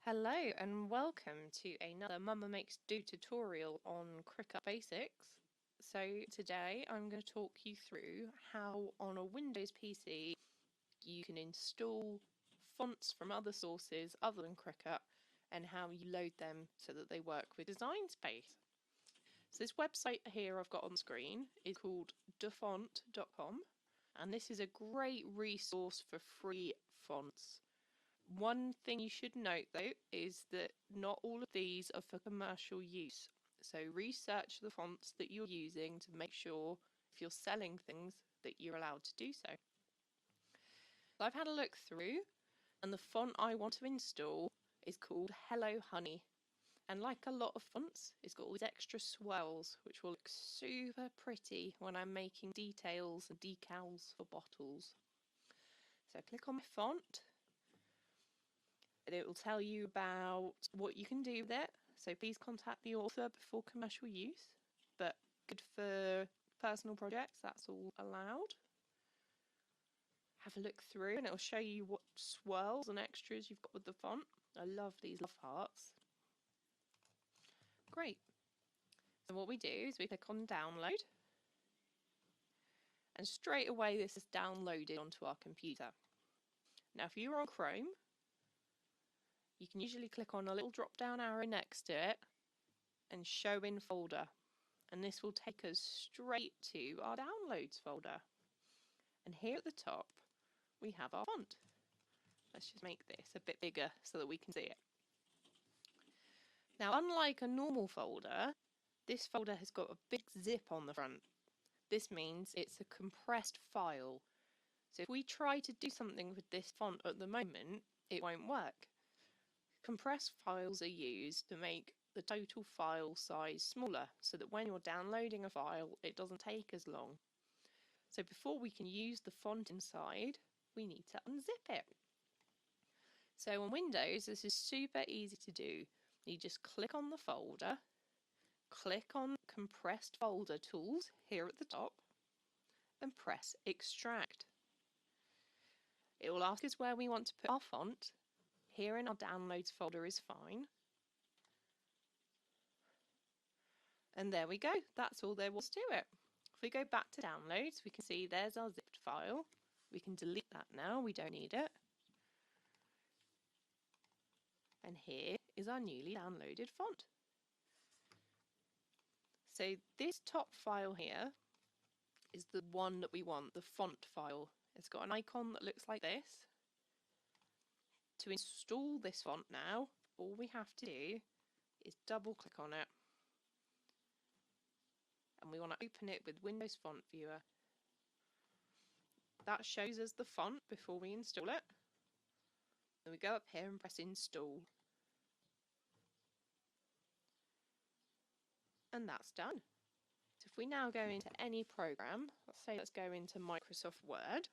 Hello and welcome to another Mama Makes Do tutorial on Cricut Basics. So today I'm going to talk you through how on a Windows PC you can install fonts from other sources other than Cricut and how you load them so that they work with Design Space. So this website here I've got on screen is called dafont.com, and this is a great resource for free fonts. One thing you should note though is that not all of these are for commercial use, so research the fonts that you're using to make sure if you're selling things that you're allowed to do so. I've had a look through, and the font I want to install is called Hello Honey, and like a lot of fonts it's got all these extra swirls which will look super pretty when I'm making details and decals for bottles. So click on my font. It will tell you about what you can do with it, so please contact the author before commercial use, but good for personal projects, that's all allowed. Have a look through and it'll show you what swirls and extras you've got with the font. I love these love hearts. Great. So what we do is we click on download, and straight away this is downloaded onto our computer. Now if you're on Chrome, you can usually click on a little drop down arrow next to it and show in folder, and this will take us straight to our downloads folder. And here at the top we have our font. Let's just make this a bit bigger so that we can see it. Now unlike a normal folder, this folder has got a big zip on the front. This means it's a compressed file. So if we try to do something with this font at the moment, it won't work. Compressed files are used to make the total file size smaller so that when you're downloading a file it doesn't take as long. So before we can use the font inside, we need to unzip it. So on Windows this is super easy to do. You just click on the folder, click on compressed folder tools here at the top and press extract. It will ask us where we want to put our font. Here in our downloads folder is fine. And there we go, that's all there was to it. If we go back to downloads, we can see there's our zipped file. We can delete that now, we don't need it. And here is our newly downloaded font. So this top file here is the one that we want, the font file. It's got an icon that looks like this. To install this font now, all we have to do is double click on it, and we want to open it with Windows Font Viewer. That shows us the font before we install it. Then we go up here and press install, and that's done. So if we now go into any program, let's go into Microsoft Word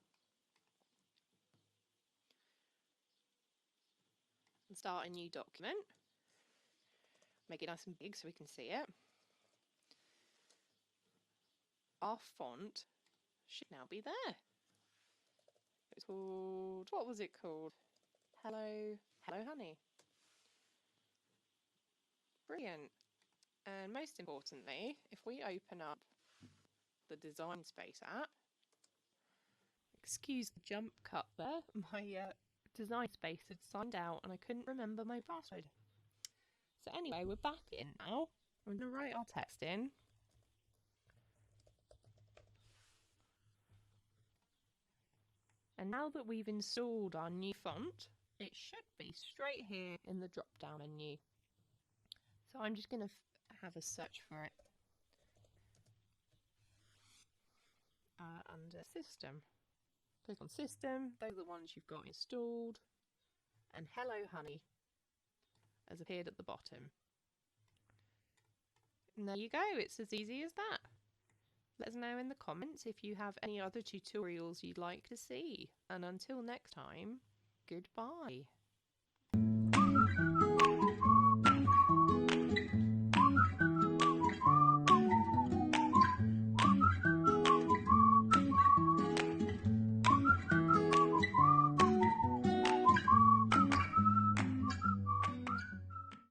and start a new document. Make it nice and big so we can see it. Our font should now be there. It's called, what was it called? Hello Honey. Brilliant. And most importantly, if we open up the Design Space app, excuse the jump cut there, my Design Space had signed out and I couldn't remember my password. So anyway, we're back in now. I'm going to write our text in. And now that we've installed our new font, it should be straight here in the drop down menu. So I'm just going to have a search for it under System. Click on System, those are the ones you've got installed, and Hello Honey has appeared at the bottom. And there you go, it's as easy as that. Let us know in the comments if you have any other tutorials you'd like to see. And until next time, goodbye.